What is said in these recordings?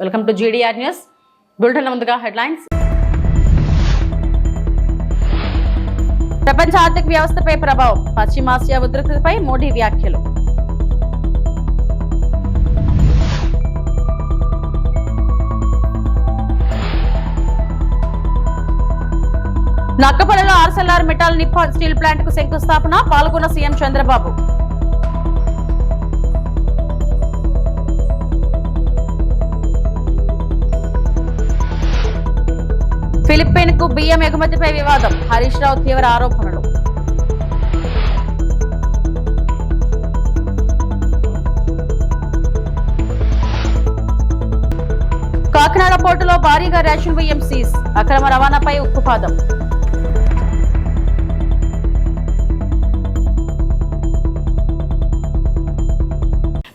Welcome to GDR news bulletin. ముందుగా headlines. ప్రపంచ ఆర్థిక వ్యవస్థపై ప్రభావం, పశ్చిమాసియా ఉద్రిక్తతపై మోడీ వ్యాఖ్యలు. నక్కపల్లిలో Arcelor Mittal Nippon steel plant కు శంకుస్థాపన, పాల్గొన్న సీఎం చంద్రబాబు. ఫిలిప్పీన్ కు బియ్యం ఎగుమతిపై వివాదం, హరీష్ రావు తీవ్ర ఆరోపణలు. కాకినాడ పోర్టులో భారీగా రేషన్ బియ్యం సీజ్, అక్రమ రవాణాపై ఉక్కుపాదం.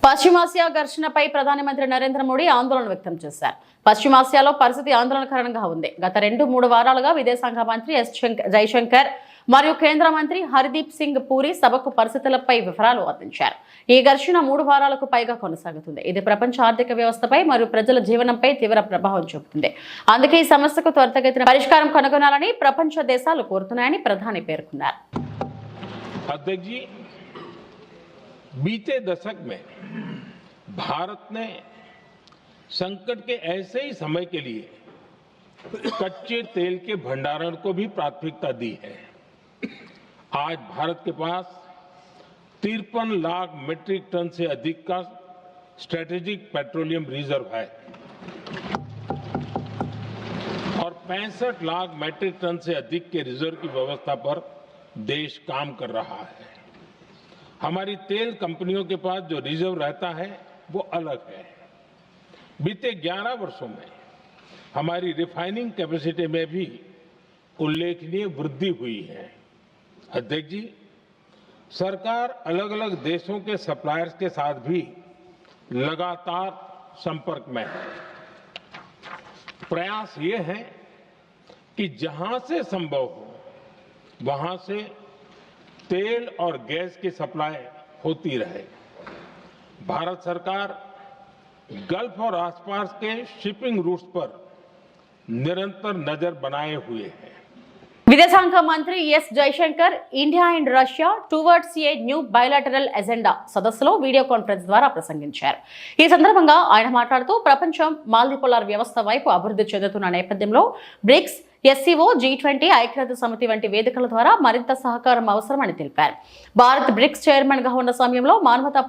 పశ్చిమాసియా ఘర్షణపై ప్రధానమంత్రి నరేంద్ర మోడీ ఆందోళన వ్యక్తం చేశారు. పశ్చిమాసియాలో పరిస్థితి ఆందోళనకరంగా ఉంది. గత 2-3 వారాలుగా విదేశాంగ మంత్రి ఎస్ జైశంకర్ మరియు కేంద్ర మంత్రి హర్దీప్ సింగ్ పూరి సభకు పరిస్థితులపై వివరాలు అందించారు. ఈ ఘర్షణ 3 వారాలకు పైగా కొనసాగుతుంది. ఇది ప్రపంచ ఆర్థిక వ్యవస్థపై మరియు ప్రజల జీవనంపై తీవ్ర ప్రభావం చూపుతుంది. అందుకే ఈ సమస్యకు త్వరితగతిన పరిష్కారం కనుగొనాలని ప్రపంచ దేశాలు కోరుతున్నాయని ప్రధాని పేర్కొన్నారు. बीते दशक में भारत ने संकट के ऐसे ही समय के लिए कच्चे तेल के भंडारण को भी प्राथमिकता दी है. आज भारत के पास 53 लाख मीट्रिक टन से अधिक का स्ट्रेटेजिक पेट्रोलियम रिजर्व है और 65 लाख मीट्रिक टन से अधिक के रिजर्व की व्यवस्था पर देश काम कर रहा है. हमारी तेल कंपनियों के पास जो रिजर्व रहता है वो अलग है. बीते 11 वर्षों में हमारी रिफाइनिंग कैपेसिटी में भी उल्लेखनीय वृद्धि हुई है. अध्यक्ष जी, सरकार अलग अलग देशों के सप्लायर्स के साथ भी लगातार संपर्क में है. प्रयास ये है कि जहां से संभव हो वहां से तेल और गैस की सप्लाई होती रहे. भारत सरकार गल्फ और आसपास के शिपिंग रूट्स पर निरंतर नजर बनाए हुए है. విదేశాంగ మంత్రి S Jaishankar India and Russia towards a new bilateral agenda సదస్సులో వీడియో కాన్ఫరెన్స్ ద్వారా ప్రసంగించారు. ఈ సందర్భంగా ఆయన మాట్లాడుతూ ప్రపంచం మాల్టీపోలార్ వ్యవస్థ వైపు అభివృద్ధి చెందుతున్న నేపథ్యంలో బ్రిక్స్, ఎస్సీఓ, G20, ఐక్యరాజ్య సమితి వంటి వేదికల ద్వారా మరింత సహకారం అవసరమని తెలిపారు. భారత్ బ్రిక్స్ చైర్మన్ గా ఉన్న సమయంలో మానవతా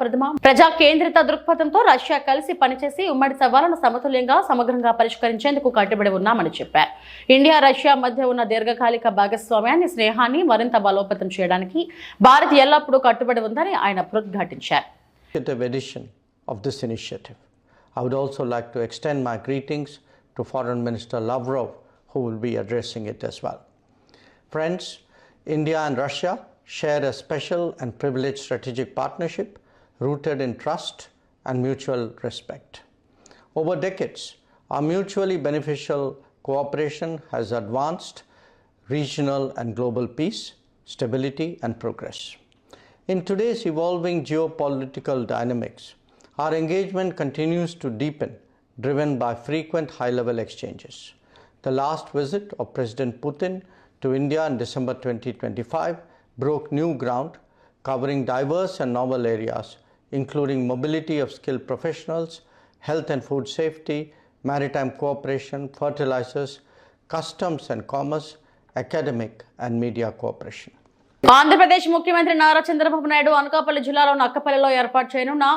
ప్రజా కేంద్రిత దృక్పథంతో రష్యా కలిసి పనిచేసి ఉమ్మడి సవాళ్లను సమతుల్యంగా సమగ్రంగా పరిష్కరించేందుకు కట్టుబడి ఉన్నామని చెప్పారు. ఇండియా రష్యా మధ్య ఉన్న దీర్ఘకాలిక భాగస్వామ్యాన్ని, స్నేహాన్ని మరింత బలోపేతం చేయడానికి భారత్ ఎల్లప్పుడూ కట్టుబడి ఉందని ఆయన పునరుద్ఘాటించారు. Edition of this initiative. I would also like to extend my greetings to Foreign Minister Lavrov, who will be addressing it as well. Friends, India and Russia share a special and privileged strategic partnership rooted in trust and mutual respect. Over decades, our mutually beneficial cooperation has advanced regional and global peace, stability, and progress. In today's evolving geopolitical dynamics, our engagement continues to deepen, driven by frequent high-level exchanges. The last visit of President Putin to India in December 2025 broke new ground, covering diverse and novel areas, including mobility of skilled professionals, health and food safety, maritime cooperation, fertilizers, customs and commerce, academic and media cooperation. Andhra Pradesh ముఖ్యమంత్రి నారా చంద్రబాబు నాయుడు అనకాపల్లి జిల్లాలో నక్కపల్లిలో ఏర్పాటు చేయనున్న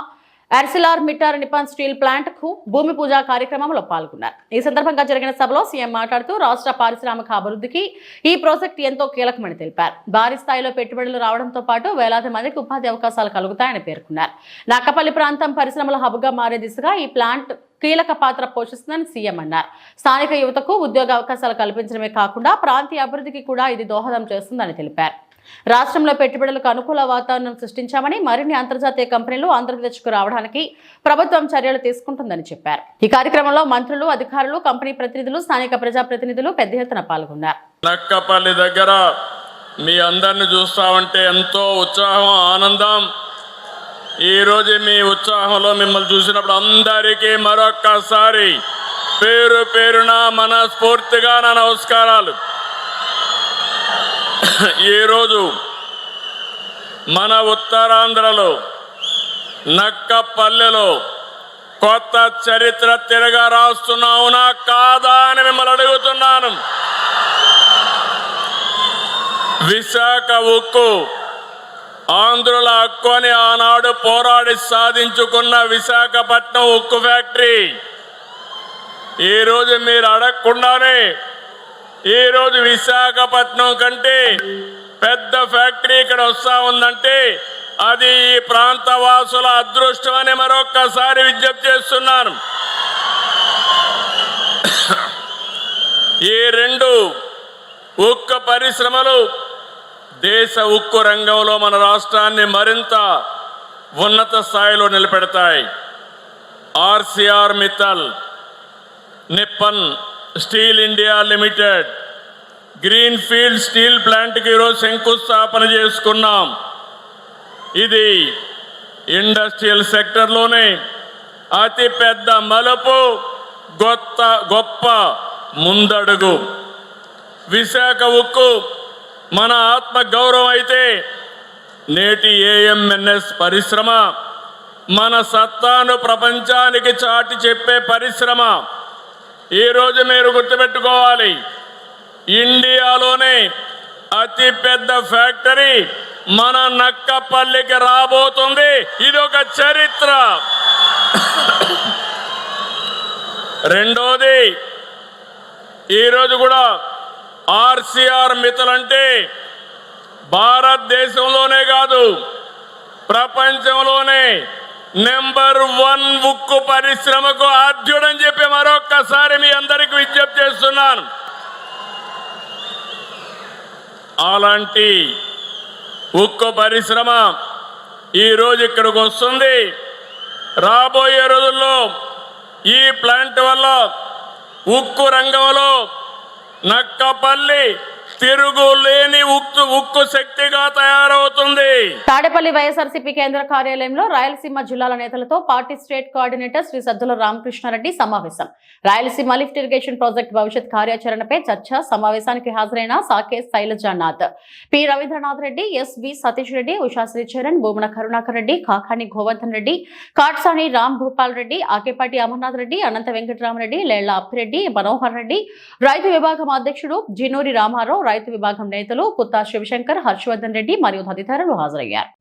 Arcelor Mittal Nippon steel plant కు భూమి పూజ కార్యక్రమంలో పాల్గొన్నారు. ఈ సందర్భంగా జరిగిన సభలో సీఎం మాట్లాడుతూ రాష్ట్ర పారిశ్రామిక అభివృద్ధికి ఈ ప్రాజెక్టు ఎంతో కీలకమని తెలిపారు. భారీ స్థాయిలో పెట్టుబడులు రావడంతో పాటు వేలాది మందికి ఉపాధి అవకాశాలు కలుగుతాయని పేర్కొన్నారు. నక్కపల్లి ప్రాంతం పరిశ్రమల హబ్గా మారే దిశగా ఈ ప్లాంట్ కీలక పాత్ర పోషిస్తుందని సీఎం అన్నారు. స్థానిక యువతకు ఉద్యోగ అవకాశాలు కల్పించడమే కాకుండా ప్రాంతీయ అభివృద్ధికి కూడా ఇది దోహదం చేస్తుందని తెలిపారు. రాష్ట్రంలో పెట్టుబడులకు అనుకూల వాతావరణం సృష్టించామని, మరిన్ని అంతర్జాతీయ కంపెనీలు ఆంధ్రప్రదేశ్కు రావడానికి ప్రభుత్వం చర్యలు తీసుకుంటుందని చెప్పారు. ఈ కార్యక్రమంలో మంత్రులు, అధికారులు, కంపెనీ ప్రతినిధులు, స్థానిక ప్రజాప్రతినిధులు పెద్ద ఎత్తున పాల్గొన్నారు. నక్కపల్లి దగ్గర మీ అందరిని చూస్తా ఉంటే ఎంతో ఉత్సాహం, ఆనందం. ఈరోజు మీ ఉత్సాహంలో మిమ్మల్ని చూసినప్పుడు అందరికీ మరొక్కసారి పేరు పేరున మనస్ఫూర్తిగా నా నమస్కారాలు. ఈరోజు మన ఉత్తరాంధ్రలో నక్కపల్లెలో కొత్త చరిత్ర తిరగా రాస్తున్నావునా కాదా అని మిమ్మల్ని అడుగుతున్నాను. విశాఖ ఉక్కు ఆంధ్రుల హక్కు అని ఆనాడు పోరాడి సాధించుకున్న విశాఖపట్నం ఉక్కు ఫ్యాక్టరీ ఈరోజు మీరు అడగకుండానే ఈరోజు విశాఖపట్నం కంటే పెద్ద ఫ్యాక్టరీ ఇక్కడ వస్తా ఉందంటే అది ఈ ప్రాంత వాసుల అదృష్టం అని మరొక్కసారి విజ్ఞప్తి చేస్తున్నాను. ఈ రెండు ఉక్కు పరిశ్రమలు దేశ ఉక్కు రంగంలో మన రాష్ట్రాన్ని మరింత ఉన్నత స్థాయిలో నిలబెడతాయి. Arcelor Mittal, Nippon steel India limited green field steel ప్లాంట్కి ఈరోజు శంకుస్థాపన చేసుకున్నాం. ఇది ఇండస్ట్రియల్ సెక్టర్లోనే అతి పెద్ద మలుపు, గొప్ప ముందడుగు. విశాఖ ఉక్కు మన ఆత్మ గౌరవం అయితే నేటి ఏఎంఎన్ఎస్ పరిశ్రమ మన సత్తాను ప్రపంచానికి చాటి చెప్పే పరిశ్రమ. ఈరోజు మీరు గుర్తుపెట్టుకోవాలి, ఇండియాలోనే అతి పెద్ద ఫ్యాక్టరీ మన నక్కపల్లికి రాబోతుంది. ఇది ఒక చరిత్ర. రెండోది, ఈరోజు కూడా ఆర్సీఆర్ మిత్తల్ అంటే భారతదేశంలోనే కాదు ప్రపంచంలోనే నెంబర్ 1 ఉక్కు పరిశ్రమకు ఆద్యుడని చెప్పి మరొక్కసారి మీ అందరికీ విజ్ఞప్తి చేస్తున్నాను. అలాంటి ఉక్కు పరిశ్రమ ఈరోజు ఇక్కడికి వస్తుంది. రాబోయే రోజుల్లో ఈ ప్లాంట్ వల్ల ఉక్కు రంగంలో నక్కపల్లి తిరుగులేని ఉక్కు శక్తిగా తయారవుతుంది. తాడేపల్లి వైఎస్ఆర్సీపీ కేంద్ర కార్యాలయంలో రాయలసీమ జిల్లాల నేతలతో పార్టీ స్టేట్ కోఆర్డినేటర్ శ్రీ సద్దుల రామకృష్ణారెడ్డి సమావేశం. రాయలసీమ లిఫ్ట్ ఇరిగేషన్ ప్రాజెక్ట్ భవిష్యత్ కార్యాచరణపై చర్చ. సమావేశానికి హాజరైన సాకే శైలజానాథ్, పి రవీంద్రనాథ్ రెడ్డి, ఎస్వి సతీష్ రెడ్డి, ఉషాశ్రీ చరణ్, భూమన కరుణాకర్ రెడ్డి, కాకాని గోవర్ధన్ రెడ్డి, కాట్సాని రామ్ భూపాల్ రెడ్డి, ఆకేపాటి అమర్నాథ్ రెడ్డి, అనంత వెంకటరామరెడ్డి, లేళ్ల అప్పిరెడ్డి, మనోహర్ రెడ్డి, రైతు విభాగం అధ్యక్షుడు జినూరి రామారావు, రైతు విభాగం నేతలు పుత్తా శివశంకర్, హర్షవర్ధన్ రెడ్డి మరియు తదితరులు హాజరయ్యారు.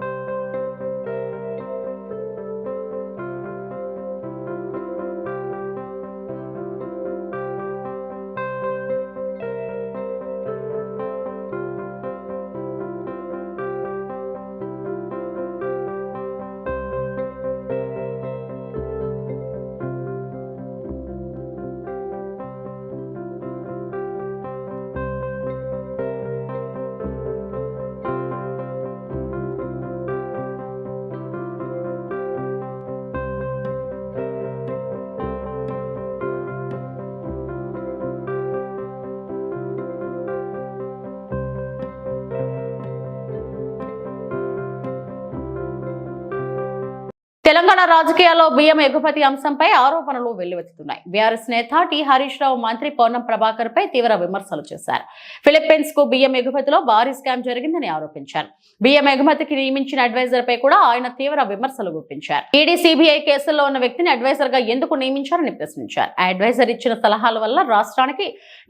తెలంగాణ రాజకీయాల్లో బియ్యం ఎగుమతి అంశంపై ఆరోపణలు వెల్లువెత్తుతున్నాయి. బీఆర్ఎస్ నేత టి హరీష్ రావు మంత్రి పొన్నం ప్రభాకర్ పై తీవ్ర విమర్శలు చేశారు. ఫిలిప్పీన్స్ కు బియ్యం ఎగుమతిలో భారీ స్కామ్ జరిగిందని ఆరోపించారు. బియ్యం ఎగుమతికి నియమించిన అడ్వైజర్ పై కూడా ఆయన తీవ్ర విమర్శలు గుప్పించారు. ఈడీ, సిబిఐ కేసుల్లో ఉన్న వ్యక్తిని అడ్వైజర్ గా ఎందుకు నియమించారని ప్రశ్నించారు. ఆ అడ్వైజర్ ఇచ్చిన సలహాల వల్ల రాష్ట్రానికి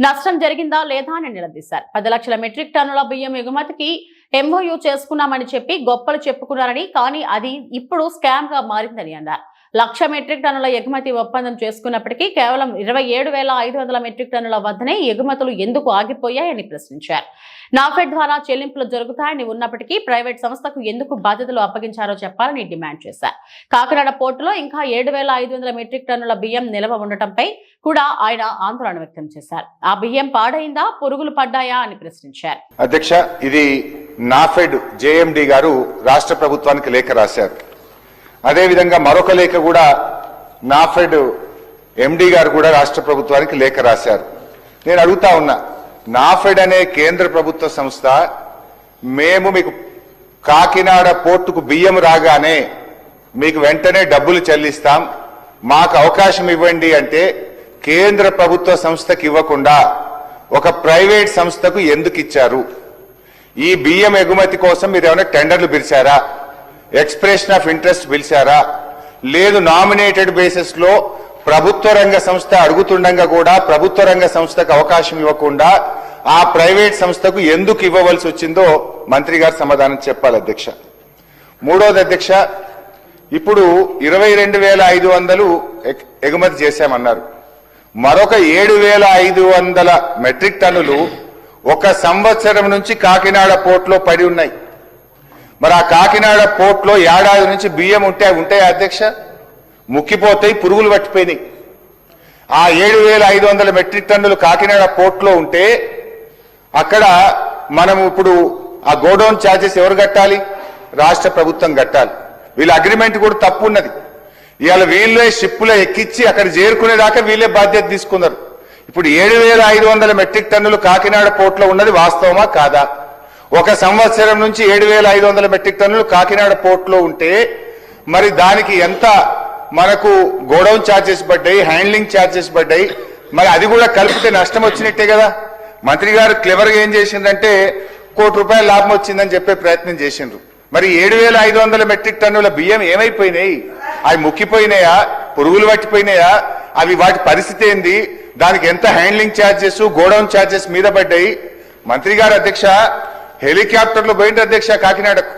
నష్టం జరిగిందా లేదా అని నిలదీశారు. 10 లక్షల మెట్రిక్ టన్నుల బియ్యం ఎగుమతికి ఎంఓయూ చేసుకున్నామని చెప్పి గొప్పలు చెప్పుకున్నారని, కానీ అది ఇప్పుడు స్కామ్ గా మారిందని అన్నారు. 1,00,000 మెట్రిక్ టన్నుల ఎగుమతి ఒప్పందం చేసుకున్నప్పటికీ కేవలం 27,500 మెట్రిక్ టన్నుల వద్దనే ఎగుమతులు ఎందుకు ఆగిపోయాయని ప్రశ్నించారు. నాఫెడ్ ద్వారా చెల్లింపులు జరుగుతాయని ఉన్నప్పటికీ ప్రైవేట్ సంస్థకు ఎందుకు బాధ్యతలు అప్పగించారో చెప్పాలని డిమాండ్ చేశారు. కాకినాడ పోర్టులో ఇంకా 7,500 మెట్రిక్ టన్నుల బియ్యం నిల్వ ఉండటంపై కూడా ఆయన ఆందోళన వ్యక్తం చేశారు. ఆ బియ్యం పాడైందా, పురుగులు పడ్డాయా అని ప్రశ్నించారు. అధ్యక్ష, ఇది నాఫెడ్ జేఎండి గారు రాష్ట్ర ప్రభుత్వానికి లేఖ రాశారు. అదేవిధంగా మరొక లేఖ కూడా నాఫెడ్ ఎండి గారు కూడా రాష్ట్ర ప్రభుత్వానికి లేఖ రాశారు. నేను అడుగుతా ఉన్నా, నాఫెడ్ అనే కేంద్ర ప్రభుత్వ సంస్థ మేము మీకు కాకినాడ పోర్టుకు బియ్యం రాగానే మీకు వెంటనే డబ్బులు చెల్లిస్తాం, మాకు అవకాశం ఇవ్వండి అంటే కేంద్ర ప్రభుత్వ సంస్థకి ఇవ్వకుండా ఒక ప్రైవేట్ సంస్థకు ఎందుకు ఇచ్చారు? ఈ బియ్యం ఎగుమతి కోసం మీరు ఏమైనా టెండర్లు పిలిచారా? ఎక్స్ప్రెషన్ ఆఫ్ ఇంట్రెస్ట్ పిలిచారా? లేదు, నామినేటెడ్ బేసిస్ లో ప్రభుత్వ రంగ సంస్థ అడుగుతుండగా కూడా ప్రభుత్వ రంగ సంస్థకు అవకాశం ఇవ్వకుండా ఆ ప్రైవేట్ సంస్థకు ఎందుకు ఇవ్వవలసి వచ్చిందో మంత్రి గారు సమాధానం చెప్పాలి అధ్యక్ష. మూడోది అధ్యక్ష, ఇప్పుడు 22,500 ఎగుమతి చేశామన్నారు. మరొక 7,500 మెట్రిక్ టన్నులు ఒక సంవత్సరం నుంచి కాకినాడ పోర్టులో పడి ఉన్నాయి. మరి ఆ కాకినాడ పోర్టులో ఏడాది నుంచి బియ్యం ఉంటాయా అధ్యక్ష? ముక్కిపోతాయి, పురుగులు పట్టిపోయినాయి. ఆ 7,500 మెట్రిక్ టన్నులు కాకినాడ పోర్టులో ఉంటే అక్కడ మనం ఇప్పుడు ఆ గోడౌన్ ఛార్జెస్ ఎవరు కట్టాలి? రాష్ట్ర ప్రభుత్వం కట్టాలి. వీళ్ళ అగ్రిమెంట్ కూడా తప్పు ఉన్నది. ఇవాళ వీళ్ళే షిప్పులో ఎక్కించి అక్కడ చేరుకునేదాకా వీళ్ళే బాధ్యత తీసుకున్నారు. ఇప్పుడు 7,500 మెట్రిక్ టన్నులు కాకినాడ పోర్టులో ఉన్నది వాస్తవమా కాదా? ఒక సంవత్సరం నుంచి 7,500 మెట్రిక్ టన్నులు కాకినాడ పోర్టులో ఉంటే మరి దానికి ఎంత మనకు గోడౌన్ ఛార్జెస్ పడ్డాయి, హ్యాండ్లింగ్ ఛార్జెస్ పడ్డాయి. మరి అది కూడా కలిపితే నష్టం వచ్చినట్టే కదా. మంత్రి గారు క్లెవర్గా ఏం చేసిందంటే ₹1 కోటి లాభం వచ్చిందని చెప్పే ప్రయత్నం చేసిండ్రు. మరి 7,500 మెట్రిక్ టన్నుల బియ్యం ఏమైపోయినాయి? అవి ముక్కిపోయినాయా, పురుగులు పట్టిపోయినాయా? అవి వాటి పరిస్థితి ఏంది? దానికి ఎంత హ్యాండ్లింగ్ ఛార్జెస్, గోడౌన్ ఛార్జెస్ మీద పడ్డాయి? మంత్రి గారు అధ్యక్ష హెలికాప్టర్లో పోయింది అధ్యక్ష కాకినాడకు.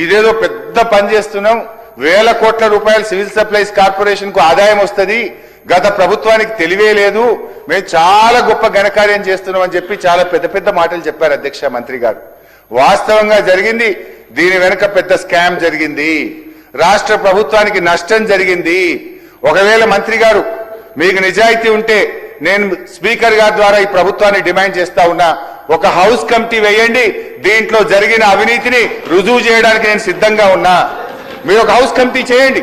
ఇదేదో పెద్ద పని చేస్తున్నాం, వేల కోట్ల రూపాయలు సివిల్ సప్లైస్ కార్పొరేషన్ కు ఆదాయం వస్తుంది, గత ప్రభుత్వానికి తెలివే లేదు, మేము చాలా గొప్ప ఘనకార్యం చేస్తున్నాం అని చెప్పి చాలా పెద్ద పెద్ద మాటలు చెప్పారు అధ్యక్ష మంత్రి గారు. వాస్తవంగా జరిగింది, దీని వెనుక పెద్ద స్కామ్ జరిగింది, రాష్ట్ర ప్రభుత్వానికి నష్టం జరిగింది. ఒకవేళ మంత్రి గారు మీకు నిజాయితీ ఉంటే నేను స్పీకర్ గారి ద్వారా ఈ ప్రభుత్వాన్ని డిమాండ్ చేస్తా ఉన్నా, ఒక హౌస్ కమిటీ వేయండి, దీంట్లో జరిగిన అవినీతిని రుజువు చేయడానికి నేను సిద్ధంగా ఉన్నా. మీరు ఒక హౌస్ కమిటీ చేయండి.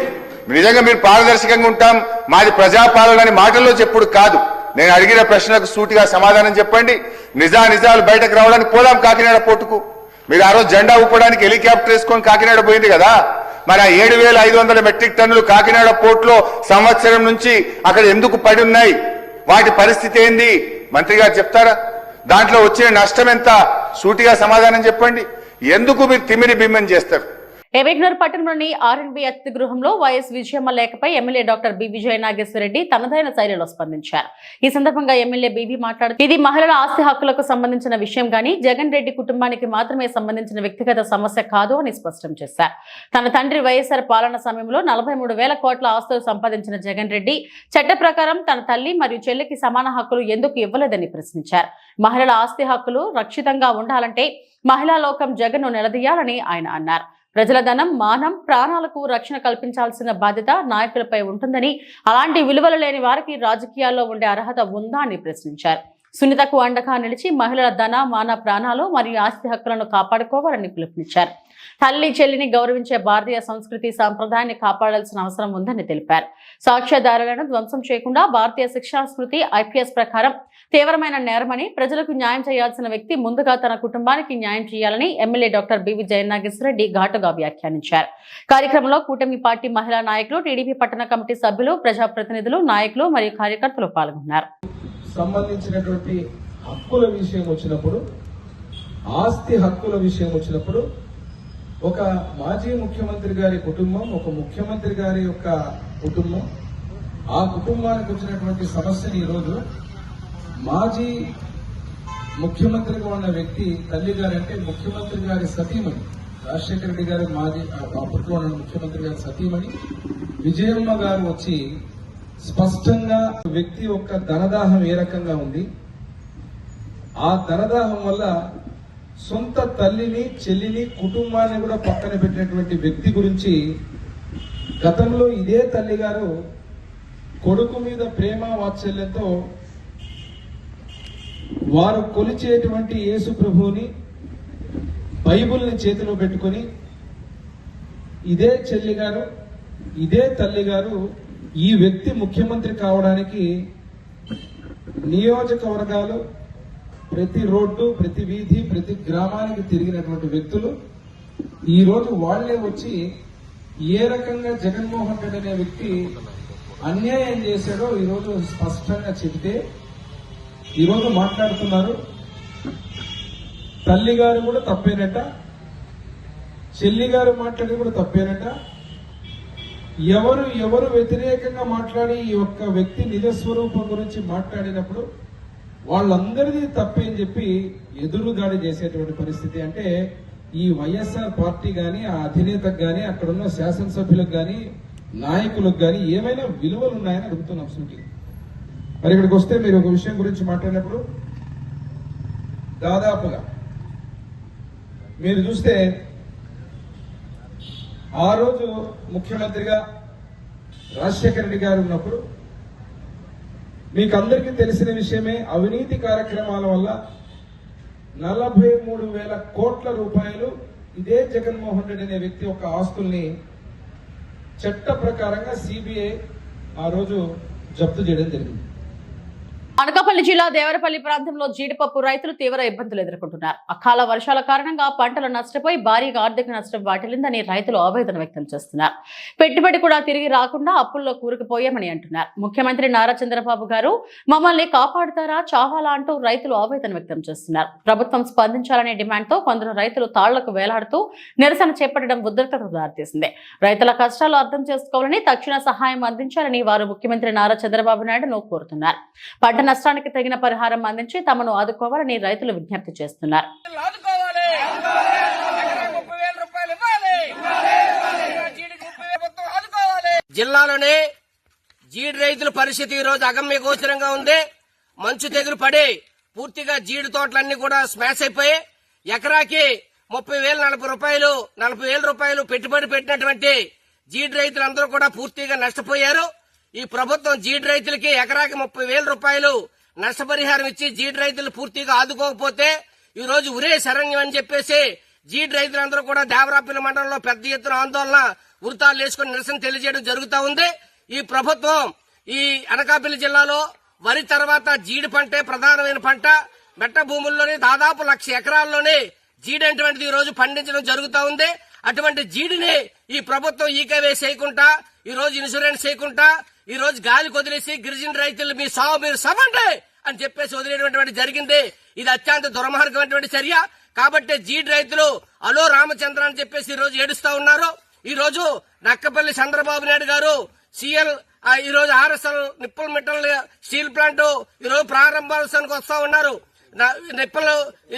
నిజంగా మీరు పారదర్శకంగా ఉంటాం, మాది ప్రజాపాలన మాటల్లో చెప్పుడు కాదు. నేను అడిగిన ప్రశ్నలకు సూటిగా సమాధానం చెప్పండి. నిజాలు బయటకు రావడానికి పోదాం కాకినాడ పోర్టుకు. మీరు ఆ రోజు జెండా ఊపడానికి హెలికాప్టర్ వేసుకొని కాకినాడ పోయింది కదా. మరి ఆ 7,500 మెట్రిక్ టన్నులు కాకినాడ పోర్టులో సంవత్సరం నుంచి అక్కడ ఎందుకు పడి ఉన్నాయి? వాటి పరిస్థితి ఏంది? మంత్రి గారు చెప్తారా? దాంట్లో వచ్చిన నష్టం ఎంత? సూటిగా సమాధానం చెప్పండి. ఎందుకు మీరు తిమ్మిరి బిమ్మని చేస్తారు? ఎబెగ్నూర్ పట్టణంలోని ఆర్ఎన్బి అతిథి గృహంలో వైఎస్ విజయమ్మ లేఖపై MLA doctor B Vijaya Nageswara Reddy తనదైన శైలిలో స్పందించారు. ఈ సందర్భంగా ఎమ్మెల్యే బీబీ మాట్లాడుతూ, ఇది మహిళల ఆస్తి హక్కులకు సంబంధించిన విషయం గానీ జగన్ రెడ్డి కుటుంబానికి మాత్రమే సంబంధించిన వ్యక్తిగత సమస్య కాదు అని స్పష్టం చేశారు. తన తండ్రి వైఎస్ఆర్ పాలన సమయంలో 43,000 కోట్ల ఆస్తులు సంపాదించిన జగన్ రెడ్డి చట్ట ప్రకారం తన తల్లి మరియు చెల్లికి సమాన హక్కులు ఎందుకు ఇవ్వలేదని ప్రశ్నించారు. మహిళల ఆస్తి హక్కులు రక్షితంగా ఉండాలంటే మహిళా లోకం జగన్ను నిలదీయాలని ఆయన అన్నారు. ప్రజల ధనం, మానం, ప్రాణాలకు రక్షణ కల్పించాల్సిన బాధ్యత నాయకులపై ఉంటుందని, అలాంటి విలువలు లేని వారికి రాజకీయాల్లో ఉండే అర్హత ఉందా అని ప్రశ్నించారు. సునీతకు అండగా నిలిచి మహిళల ధన, మాన, ప్రాణాలు మరియు ఆస్తి హక్కులను కాపాడుకోవాలని పిలుపునిచ్చారు. తల్లి చెల్లిని గౌరవించే భారతీయ సంస్కృతి సాంప్రదాయాన్ని కాపాడాల్సిన అవసరం ఉందని తెలిపారు. సాక్ష్యాధారాలను ధ్వంసం చేయకుండా భారతీయ శిక్షా స్మృతి ఐపీఎస్ ప్రకారం తీవ్రమైన నేరమని, ప్రజలకు న్యాయం చేయాల్సిన వ్యక్తి ముందుగా తన కుటుంబానికి న్యాయం చేయాలని MLA doctor B Vijaya Nageswara Reddy ఘాటుగా వ్యాఖ్యానించారు. కార్యక్రమంలో కూటమి పార్టీ మహిళా నాయకులు, టీడీపీ పట్టణ కమిటీ సభ్యులు, ప్రజాప్రతినిధులు, నాయకులు మరియు కార్యకర్తలు పాల్గొన్నారు. సంబంధించినటువంటి హక్కుల విషయం వచ్చినప్పుడు, ఆస్తి హక్కుల విషయం వచ్చినప్పుడు ఒక మాజీ ముఖ్యమంత్రి గారి కుటుంబం, ఒక ముఖ్యమంత్రి గారి యొక్క కుటుంబం, ఆ కుటుంబానికి వచ్చినటువంటి సమస్యని ఈరోజు మాజీ ముఖ్యమంత్రిగా ఉన్న వ్యక్తి తల్లి గారు, అంటే ముఖ్యమంత్రి గారి సతీమణి రాజశేఖర రెడ్డి గారి మాజీ అప్పట్లో ఉన్న ముఖ్యమంత్రి గారి సతీమణి విజయమ్మ గారు వచ్చి స్పష్టంగా వ్యక్తి యొక్క ధనదాహం ఏ రకంగా ఉంది, ఆ ధనదాహం వల్ల సొంత తల్లిని, చెల్లిని, కుటుంబాన్ని కూడా పక్కన పెట్టినటువంటి వ్యక్తి గురించి గతంలో ఇదే తల్లి గారు కొడుకు మీద ప్రేమ వాత్సల్యంతో వారు కొలిచేటువంటి యేసు ప్రభువుని, బైబుల్ని చేతిలో పెట్టుకొని ఇదే చెల్లి గారు, ఇదే తల్లి గారు ఈ వ్యక్తి ముఖ్యమంత్రి కావడానికి నియోజకవర్గాలు, ప్రతి రోడ్డు, ప్రతి వీధి, ప్రతి గ్రామానికి తిరిగినటువంటి వ్యక్తులు ఈ రోజు వాళ్లే వచ్చి ఏ రకంగా జగన్మోహన్ రెడ్డి అనే వ్యక్తి అన్యాయం చేశాడో ఈరోజు స్పష్టంగా చెబితే ఈరోజు మాట్లాడుతున్నారు. తల్లి గారు కూడా తప్పేనట, చెల్లి గారు మాట్లాడి కూడా తప్పేనట. ఎవరు వ్యతిరేకంగా మాట్లాడి ఈ ఒక్క వ్యక్తి నిజస్వరూపం గురించి మాట్లాడినప్పుడు వాళ్ళందరిది తప్పే అని చెప్పి ఎదురుదాడి చేసేటువంటి పరిస్థితి. అంటే ఈ వైఎస్ఆర్ పార్టీ గాని, ఆ అధినేతకు గాని, అక్కడున్న శాసనసభ్యులకు గాని, నాయకులకు గాని ఏమైనా విలువలు ఉన్నాయని అడుగుతున్నాం సూటిగా. మరి ఇక్కడికి వస్తే మీరు ఒక విషయం గురించి మాట్లాడినప్పుడు దాదాపుగా మీరు చూస్తే ఆ రోజు ముఖ్యమంత్రిగా రాజశేఖర రెడ్డి గారు ఉన్నప్పుడు మీకు అందరికీ తెలిసిన విషయమే, అవినీతి కార్యక్రమాల వల్ల 43,000 కోట్ల రూపాయలు ఇదే జగన్మోహన్ రెడ్డి అనే వ్యక్తి యొక్క ఆస్తుల్ని చట్ట ప్రకారంగా సిబిఐ ఆ రోజు జప్తు చేయడం జరిగింది. అనకాపల్లి జిల్లా దేవరపల్లి ప్రాంతంలో జీడిపప్పు రైతులు తీవ్ర ఇబ్బందులు ఎదుర్కొంటున్నారు. అకాల వర్షాల కారణంగా పంటలు నష్టపోయి భారీగా ఆర్థిక నష్టం వాటిల్లిందని రైతులు ఆవేదన వ్యక్తం చేస్తున్నారు. పెట్టుబడి కూడా తిరిగి రాకుండా అప్పుల్లో కూరుకుపోయామని అంటున్నారు. ముఖ్యమంత్రి నారా చంద్రబాబు గారు మమ్మల్ని కాపాడుతారా చావాలా అంటూ రైతులు ఆవేదన వ్యక్తం చేస్తున్నారు. ప్రభుత్వం స్పందించాలనే డిమాండ్తో కొందరు రైతులు తాళ్లకు వేలాడుతూ నిరసన చేపట్టడం ఉద్రిక్తతకు దారితీసింది. రైతుల కష్టాలు అర్థం చేసుకోవాలని, తక్షణ సహాయం అందించాలని వారు ముఖ్యమంత్రి నారా చంద్రబాబు నాయుడును కోరుతున్నారు. పంట నష్టానికి తగిన పరిహారం అందించి తమను ఆదుకోవాలని రైతులు విజ్ఞప్తి చేస్తున్నారు. జిల్లాలోనే జీడి రైతుల పరిస్థితి ఈ రోజు అగమ్య గోచరంగా ఉంది. మంచు తెగులు పడి పూర్తిగా జీడి తోటలన్నీ కూడా స్మాష్ అయిపోయి ఎకరాకి 30,000 40,000 రూపాయలు పెట్టుబడి పెట్టినటువంటి జీడి రైతులందరూ కూడా పూర్తిగా నష్టపోయారు. ఈ ప్రభుత్వం జీడి రైతులకి ఎకరాకి 30,000 రూపాయలు నష్టపరిహారం ఇచ్చి జీడి రైతులు పూర్తిగా ఆదుకోకపోతే ఈ రోజు ఉరే శరణ్యం అని చెప్పేసి జీడి రైతులందరూ కూడా దేవరాపల్లి మండలంలో పెద్ద ఎత్తున ఆందోళన వృతాలు వేసుకుని నిరసన తెలియజేయడం జరుగుతూ ఉంది. ఈ ప్రభుత్వం ఈ అనకాపల్లి జిల్లాలో వరి తర్వాత జీడి పంటే ప్రధానమైన పంట. మెట్ట భూముల్లోనే దాదాపు 1,00,000 ఎకరాల్లోనే జీడి అటువంటిది ఈ రోజు పండించడం జరుగుతూ ఉంది. అటువంటి జీడిని ఈ ప్రభుత్వం ఈకేవే చేయకుండా, ఈ రోజు ఇన్సూరెన్స్ చేయకుండా, ఈ రోజు గాలి వదిలేసి గిరిజన రైతులు మీ సాగు మీరు సమంటే అని చెప్పేసి వదిలేటువంటి జరిగింది. ఇది అత్యంత దుర్మార్గమైనటువంటి చర్య. కాబట్టి జీడి రైతులు అలో రామచంద్ర అని చెప్పేసి ఈ రోజు ఏడుస్తా ఉన్నారు. ఈ రోజు నక్కపల్లి చంద్రబాబు నాయుడు గారు సిఎల్ ఈ రోజు ఆర్ఎస్ఎల్ నిప్పుల మెటల్ స్టీల్ ప్లాంట్ ఈ రోజు ప్రారంభోత్సవానికి వస్తా ఉన్నారు. నిప్పులు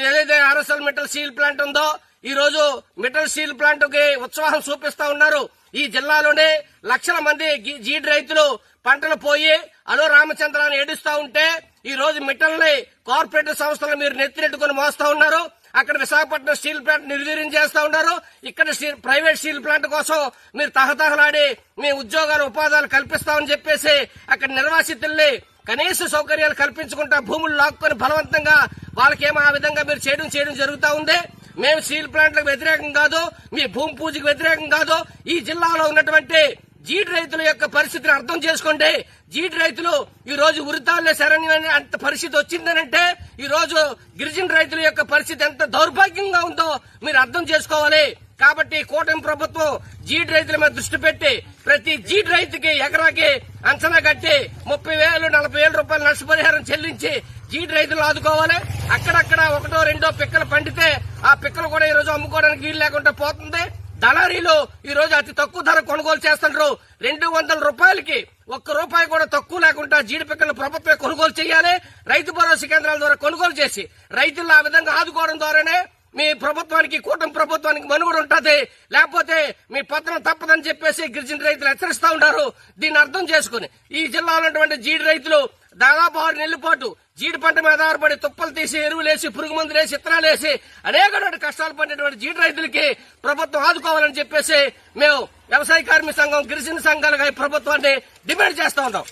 ఏదైతే ఆర్ఎస్ఎల్ మెటల్ స్టీల్ ప్లాంట్ ఉందో ఈ రోజు మెటల్ స్టీల్ ప్లాంట్ కి ఉత్సాహం చూపిస్తా ఉన్నారు. ఈ జిల్లాలోనే లక్షల మంది జీడి రైతులు పంటలు పోయి అలో రామచంద్రాన్ని ఏడుస్తా ఉంటే ఈ రోజు మిట్టల్ని కార్పొరేట్ సంస్థలు మీరు నెత్తినెట్టుకుని మోస్తా ఉన్నారు. అక్కడ విశాఖపట్నం స్టీల్ ప్లాంట్ నిర్వీర్యం చేస్తా ఉన్నారు. ఇక్కడ ప్రైవేట్ స్టీల్ ప్లాంట్ కోసం మీరు తహతహలాడి మీ ఉద్యోగాలు ఉపాధాలు కల్పిస్తామని చెప్పేసి అక్కడ నిర్వాసితుల్ని కనీస సౌకర్యాలు కల్పించుకుంటా భూములు లాక్కొని బలవంతంగా వాళ్ళకేమో ఆ విధంగా మీరు చేయడం జరుగుతూ ఉంది. మేము స్టీల్ ప్లాంట్లకు వ్యతిరేకం కాదు, మీ భూమి పూజకు వ్యతిరేకం కాదు. ఈ జిల్లాలో ఉన్నటువంటి జీడి రైతుల యొక్క పరిస్థితిని అర్థం చేసుకోండి. జీడి రైతులు ఈ రోజు ఉరితాళ్లే శరణ్యం అంత పరిస్థితి వచ్చిందనంటే ఈ రోజు గిరిజన రైతుల యొక్క పరిస్థితి ఎంత దౌర్భాగ్యంగా ఉందో మీరు అర్థం చేసుకోవాలి. కాబట్టి కూటమి ప్రభుత్వం జీడి రైతుల మీద దృష్టి పెట్టి ప్రతి జీడి రైతుకి ఎకరాకి అంచనా కట్టి 30,000 40,000 రూపాయలు నష్టపరిహారం చెల్లించి జీడి రైతులు ఆదుకోవాలి. అక్కడక్కడ 1-2 పిక్కలు పండితే ఆ పిక్కలు కూడా ఈ రోజు అమ్ముకోవడానికి వీలు లేకుండా పోతుంది. దళారీలు ఈ రోజు అతి తక్కువ ధర కొనుగోలు చేస్తున్నారు. 200 రూపాయలకి 1 రూపాయి కూడా తక్కువ లేకుండా జీడి పిక్కలు ప్రభుత్వమే కొనుగోలు చేయాలి. రైతు భరోసా కేంద్రాల ద్వారా కొనుగోలు చేసి రైతులను ఆ విధంగా ఆదుకోవడం ద్వారానే మీ ప్రభుత్వానికి కూటమి ప్రభుత్వానికి మనుగడ ఉంటుంది. లేకపోతే మీ పత్రం తప్పదని చెప్పేసి గిరిజన రైతులు హెచ్చరిస్తా ఉంటారు. దీన్ని అర్థం చేసుకుని ఈ జిల్లాలో ఉన్నటువంటి జీడి రైతులు దాదాపు 6 నెలల పాటు జీడి పంట మీద ఆధారపడి తుప్పలు తీసి ఎరువులేసి పురుగు మందులు వేసి విత్తనాలు వేసి అనేకటువంటి కష్టాలు పడినటువంటి జీడి రైతులకి ప్రభుత్వం ఆదుకోవాలని చెప్పేసి మేము వ్యవసాయ కార్మిక సంఘం గిరిజన సంఘాలుగా ప్రభుత్వాన్ని డిమాండ్ చేస్తా ఉంటాం.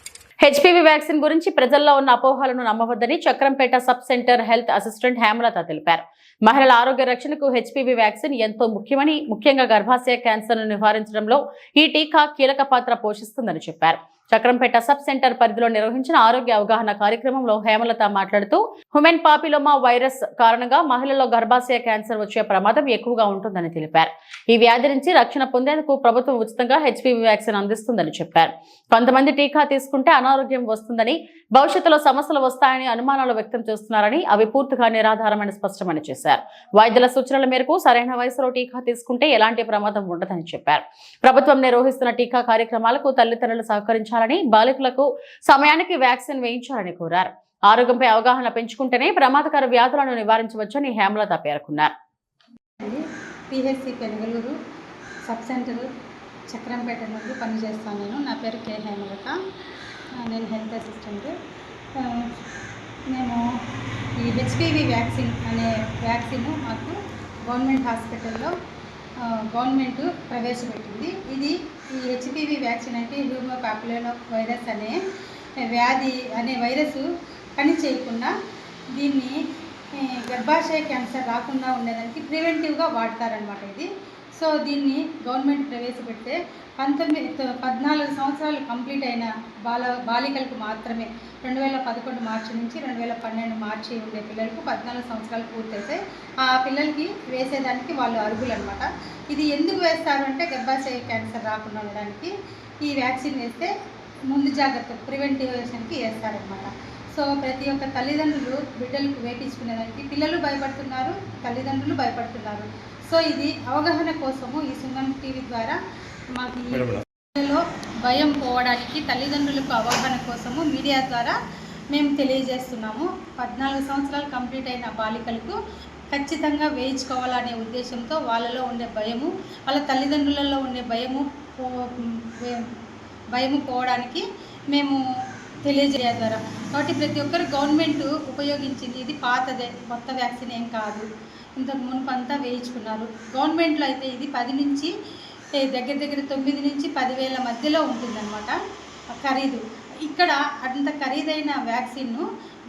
హెచ్పివి వ్యాక్సిన్ గురించి ప్రజల్లో ఉన్న అపోహలను నమ్మవద్దని Chakrampeta sub centre health assistant Hemalatha తెలిపారు. మహిళల ఆరోగ్య రక్షణకు హెచ్పివి వ్యాక్సిన్ ఎంతో ముఖ్యమని, ముఖ్యంగా గర్భాశయ క్యాన్సర్ ను నివారించడంలో ఈ టీకా కీలక పాత్ర పోషిస్తుందని చెప్పారు. చక్రంపేట సబ్ సెంటర్ పరిధిలో నిర్వహించిన ఆరోగ్య అవగాహన కార్యక్రమంలో హేమలత మాట్లాడుతూ హ్యూమన్ పాపిలోమా వైరస్ కారణంగా మహిళల్లో గర్భాశయ క్యాన్సర్ వచ్చే ప్రమాదం ఎక్కువగా ఉంటుందని తెలిపారు. ఈ వ్యాధి నుంచి రక్షణ పొందేందుకు ప్రభుత్వం ఉచితంగా HPV వ్యాక్సిన్ అందిస్తుందని చెప్పారు. కొంతమంది టీకా తీసుకుంటే అనారోగ్యం వస్తుందని, భవిష్యత్తులో సమస్యలు వస్తాయని అనుమానాలు వ్యక్తం చేస్తున్నారని, అవి పూర్తిగా నిరాధారమని స్పష్టమని చేశారు. వైద్యుల సూచనల మేరకు సరైన వయసులో టీకా తీసుకుంటే ఎలాంటి ప్రమాదం ఉండదని చెప్పారు. ప్రభుత్వం నిర్వహిస్తున్న టీకా కార్యక్రమాలకు తల్లిదండ్రులు సహకరించాలని, బాలికలకు సమయానికి వ్యాక్సిన్ వేయించాలని కోరారు. ఆరోగ్యంపై అవగాహన పెంచుకుంటేనే ప్రమాదకర వ్యాధులను నివారించవచ్చని హేమలత పేర్కొన్నారు. PHC పెనుగలూరు సబ్ సెంటర్ చక్రంపేట నుండి పనిచేస్తాను. నా పేరు కే హేమలత. నేను హెల్త్ అసిస్టెంట్. మేము ఈ HPV వ్యాక్సిన్ అనే వ్యాక్సిన్ మాకు గవర్నమెంట్ హాస్పిటల్లో గవర్నమెంట్ ప్రవేశపెట్టింది. ఇది ఈ HPV వ్యాక్సిన్ అంటే హ్యూమన్ పాపిలోమా వైరస్ అనే వ్యాధి అనే వైరస్ పని చేయకుండా దీన్ని గర్భాశయ క్యాన్సర్ రాకుండా ఉండేదానికి ప్రివెంటివ్గా వాడతారనమాట ఇది. సో దీన్ని గవర్నమెంట్ ప్రవేశపెడితే 14 సంవత్సరాలు కంప్లీట్ అయిన బాలికలకు మాత్రమే 2011 మార్చి నుంచి 2012 మార్చి ఉండే పిల్లలకు 14 సంవత్సరాలు పూర్తయితే ఆ పిల్లలకి వేసేదానికి వాళ్ళు అర్హులు అనమాట. ఇది ఎందుకు వేస్తారు అంటే గర్భాశయ క్యాన్సర్ రాకుండా ఉండడానికి ఈ వ్యాక్సిన్ వేస్తే ముందు జాగ్రత్త ప్రివెంటివేషన్కి వేస్తారనమాట. సో ప్రతి ఒక్క తల్లిదండ్రులు బిడ్డలకు వేపించుకునేదానికి పిల్లలు భయపడుతున్నారు, తల్లిదండ్రులు భయపడుతున్నారు. సో ఇది అవగాహన కోసము ఈ సుమన్ టీవీ ద్వారా మాకు ఈ పిల్లల్లో భయం పోవడానికి తల్లిదండ్రులకు అవగాహన కోసము మీడియా ద్వారా మేము తెలియజేస్తున్నాము. 14 సంవత్సరాలు కంప్లీట్ అయిన బాలికలకు ఖచ్చితంగా వేయించుకోవాలనే ఉద్దేశంతో వాళ్ళలో ఉండే భయము, వాళ్ళ తల్లిదండ్రులలో ఉండే భయము పోవడానికి మేము తెలియజేయ ద్వారా. కాబట్టి ప్రతి ఒక్కరు గవర్నమెంట్ ఉపయోగించింది. ఇది పాతదే, కొత్త వ్యాక్సిన్ ఏం కాదు. ఇంతకు మునుపంతా వేయించుకున్నారు. గవర్నమెంట్లో అయితే ఇది 10 నుంచి దగ్గర 9 నుంచి 10,000 మధ్యలో ఉంటుందన్నమాట ఖరీదు. ఇక్కడ అంత ఖరీదైన వ్యాక్సిన్ను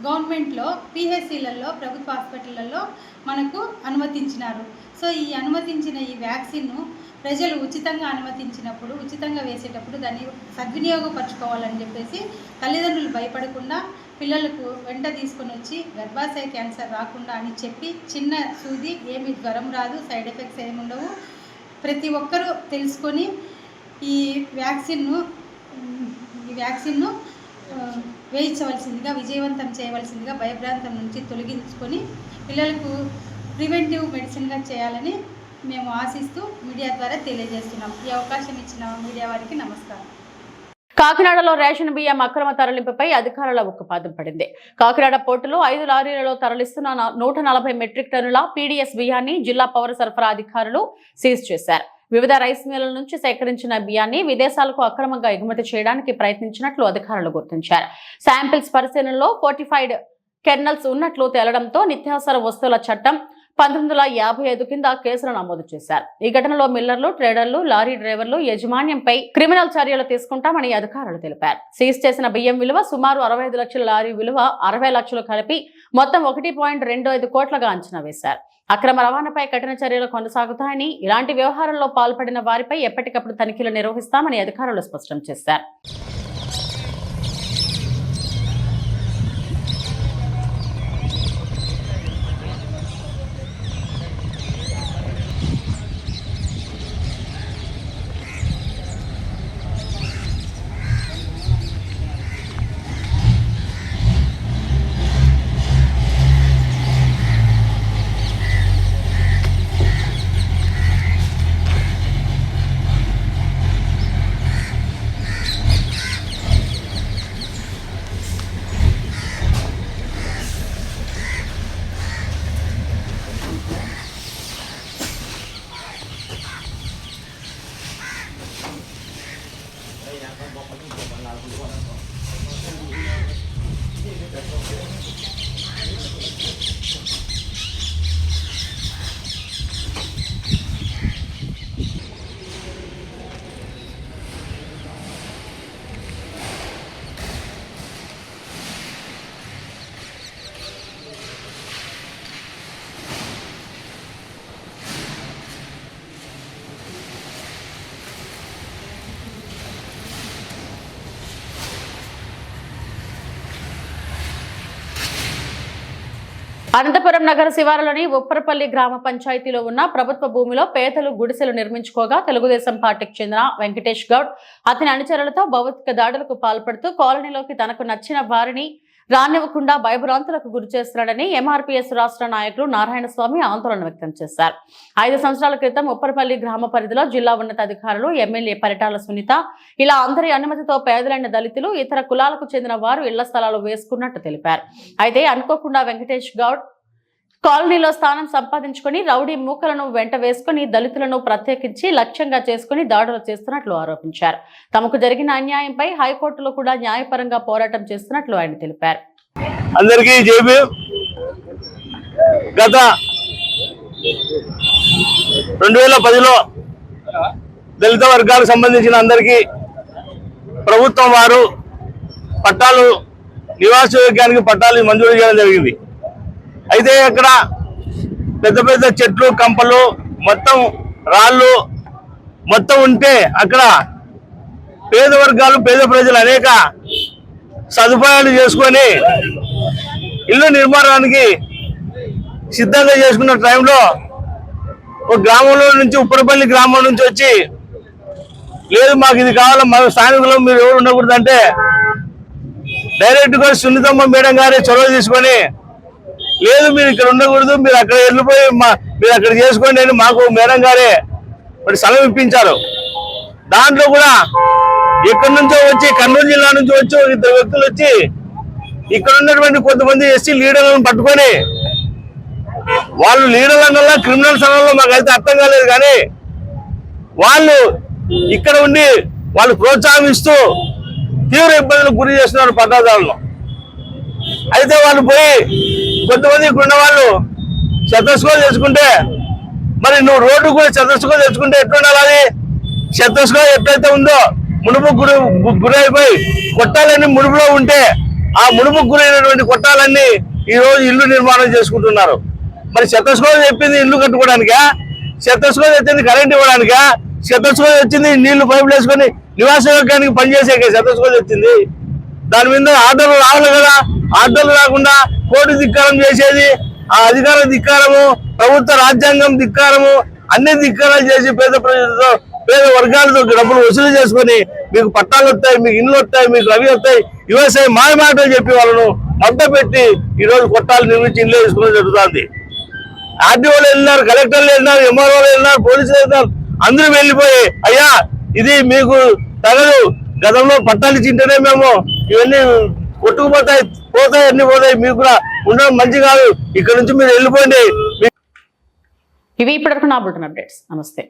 గవర్నమెంట్లో PHCలలో ప్రభుత్వ హాస్పిటళ్ళల్లో మనకు అనుమతించినారు. సో ఈ అనుమతించిన ఈ వ్యాక్సిన్ను ప్రజలు ఉచితంగా అనుమతించినప్పుడు, ఉచితంగా వేసేటప్పుడు దాన్ని సద్వినియోగపరచుకోవాలని చెప్పేసి తల్లిదండ్రులు భయపడకుండా పిల్లలకు వెంట తీసుకొని వచ్చి గర్భాశయ క్యాన్సర్ రాకుండా అని చెప్పి చిన్న సూది, ఏమి జ్వరం రాదు, సైడ్ ఎఫెక్ట్స్ ఏమి ఉండవు, ప్రతి ఒక్కరూ తెలుసుకొని ఈ వ్యాక్సిన్ను వేయించవలసిందిగా, విజయవంతం చేయవలసిందిగా, భయభ్రాంతం నుంచి తొలగించుకొని పిల్లలకు ప్రివెంటివ్ మెడిసిన్గా చేయాలని మేము ఆశిస్తూ మీడియా ద్వారా తెలియజేస్తున్నాం. ఈ అవకాశం ఇచ్చిన మీడియా వారికి నమస్కారం. కాకినాడలో రేషన్ బియ్యం అక్రమ తరలింపుపై అధికారుల ఉక్కుపాదం పడింది. కాకినాడ పోర్టులో 5 లారీలలో తరలిస్తున్న 140 మెట్రిక్ టన్నుల PDS బియ్యాన్ని జిల్లా పౌర సరఫరా అధికారులు సీజ్ చేశారు. వివిధ రైస్ మిల్లుల నుంచి సేకరించిన బియ్యాన్ని విదేశాలకు అక్రమంగా ఎగుమతి చేయడానికి ప్రయత్నించినట్లు అధికారులు గుర్తించారు. శాంపిల్స్ పరిశీలనలో ఫోర్టిఫైడ్ కెర్నల్స్ ఉన్నట్లు తేలడంతో నిత్యావసర వస్తువుల చట్టం 1955 కింద కేసులు నమోదు చేశారు. ఈ ఘటనలో మిల్లర్లు, ట్రేడర్లు, లారీ డ్రైవర్లు యాజమాన్యంపై క్రిమినల్ చర్యలు తీసుకుంటామని అధికారులు తెలిపారు. సీజ్ చేసిన బియ్యం విలువ సుమారు 65 లక్షల, లారీ విలువ 60 లక్షలు కలిపి మొత్తం 1.25 కోట్లుగా అంచనా వేశారు. అక్రమ రవాణాపై కఠిన చర్యలు కొనసాగుతాయని, ఇలాంటి వ్యవహారంలో పాల్పడిన వారిపై ఎప్పటికప్పుడు తనిఖీలు నిర్వహిస్తామని అధికారులు స్పష్టం చేశారు. అనంతపురం నగర శివారులోని ఉప్పరపల్లి గ్రామ పంచాయతీలో ఉన్న ప్రభుత్వ భూమిలో పేదలు గుడిసెలు నిర్మించుకోగా తెలుగుదేశం పార్టీకి చెందిన వెంకటేష్ గౌడ్ అతని అనుచరులతో భౌతిక దాడులకు పాల్పడుతూ కాలనీలోకి తనకు నచ్చిన వారిని రానివ్వకుండా భయభ్రాంతులకు గురి చేస్తున్నాడని ఎంఆర్పీఎస్ రాష్ట్ర నాయకులు నారాయణస్వామి ఆందోళన వ్యక్తం చేశారు. 5 సంవత్సరాల క్రితం ఉప్పరపల్లి గ్రామ పరిధిలో జిల్లా ఉన్నతాధికారులు ఎమ్మెల్యే పరిటాల సునీత ఇలా అందరి అనుమతితో పేదలైన దళితులు ఇతర కులాలకు చెందిన వారు ఇళ్ల స్థలాలు వేసుకున్నట్టు తెలిపారు. అయితే అనుకోకుండా వెంకటేష్ గౌడ్ కాలనీలో స్థానం సంపాదించుకుని రౌడీ మూకలను వెంట వేసుకుని దళితులను ప్రత్యేకించి లక్ష్యంగా చేసుకుని దాడులు చేస్తున్నట్లు ఆరోపించారు. తమకు జరిగిన అన్యాయంపై హైకోర్టులో కూడా న్యాయపరంగా పోరాటం చేస్తున్నట్లు ఆయన తెలిపారు. అందరికీ జేబీ గత 2010లో దళిత వర్గాలకు సంబంధించిన అందరికీ ప్రభుత్వం వారు పట్టాలు నివాసయోగ్యానికి పట్టాలు మంజూరు చేయడం జరిగింది. అయితే అక్కడ పెద్ద పెద్ద చెట్లు కంపలు మొత్తం రాళ్ళు మొత్తం ఉంటే అక్కడ పేద వర్గాలు పేద ప్రజలు అనేక సదుపాయాలు చేసుకొని ఇల్లు నిర్మాణానికి సిద్ధంగా చేసుకున్న టైంలో ఒక గ్రామంలో నుంచి ఉప్పరపల్లి గ్రామం నుంచి వచ్చి లేదు మాకు ఇది కావాలా మా స్థానికులు మీరు ఎవరు ఉండకూడదంటే డైరెక్ట్గా సునీతమ్మ మేడం గారే చొరవ తీసుకొని లేదు మీరు ఇక్కడ ఉండకూడదు మీరు అక్కడ వెళ్ళిపోయి మీరు అక్కడ చేసుకోండి అని మాకు మేడం గారే మరి స్థలం ఇప్పించారు. దాంట్లో కూడా ఎక్కడి నుంచో వచ్చి కర్నూలు జిల్లా నుంచి వచ్చి 2 వ్యక్తులు వచ్చి ఇక్కడ ఉన్నటువంటి కొంతమంది ఎస్సీ లీడర్లను పట్టుకొని వాళ్ళు లీడర్ల క్రిమినల్ స్థలంలో మాకైతే అర్థం కాలేదు కానీ వాళ్ళు ఇక్కడ ఉండి వాళ్ళు ప్రోత్సాహిస్తూ తీవ్ర ఇబ్బందులకు గురి చేస్తున్నారు పట్టాదారులను. అయితే వాళ్ళు పోయి కొంతమంది ఉన్న వాళ్ళు శతస్కో తెచ్చుకుంటే మరి నువ్వు రోడ్డు కూడా శతస్కో తెచ్చుకుంటే ఎట్లుండాలి? అది శతస్కో ఎట్లయితే ఉందో మునుపు గురైపోయి కొట్టాలన్నీ మునుపులో ఉంటే ఆ మునుపు గురైనటువంటి కొట్టాలన్నీ ఈ రోజు ఇల్లు నిర్మాణం చేసుకుంటున్నారు. మరి శతస్కో చెప్పింది ఇల్లు కట్టుకోవడానికా? శతస్కో తెచ్చింది కరెంట్ ఇవ్వడానికా? శతస్కో తెచ్చింది నీళ్లు పైపులు వేసుకొని నివాసయోగ్యానికి పనిచేసే శతస్కో తెచ్చింది. దాని మీద ఆర్డర్లు రావాలి కదా. ఆర్డర్లు రాకుండా కోర్టు ధిక్కారం చేసేది ఆ అధికార ధిక్కారము, ప్రభుత్వ రాజ్యాంగం ధిక్కారము, అన్ని ధిక్కారాలు చేసి పేద ప్రజలతో పేద వర్గాలతో డబ్బులు వసూలు చేసుకొని మీకు పట్టాలు వస్తాయి, మీకు ఇండ్లు వస్తాయి, మీకు అవి వస్తాయి వ్యవసాయ మాటలు చెప్పి వాళ్ళను మద్ద పెట్టి ఈ రోజు కొట్టాలు నిర్మించి ఇండ్లు వేసుకోవడం జరుగుతుంది. ఆర్డీఓలు వెళ్ళినారు, కలెక్టర్లు వెళ్ళినారు, ఎంఆర్ఓలు వెళ్ళినారు, పోలీసులు వెళ్ళినారు. అందరూ వెళ్ళిపోయి అయ్యా ఇది మీకు తగదు, గతంలో పట్టాలు ఇచ్చింటేనే మేము ఇవన్నీ కొట్టుకుపోతాయి పోతాయి అన్ని పోతాయి, మీకు కూడా ఉండడం మంచి కాదు, ఇక్కడ నుంచి మీరు వెళ్ళిపోండి. ఇవి ఇప్పటివరకు నా బులెటిన్ అప్డేట్స్. నమస్తే.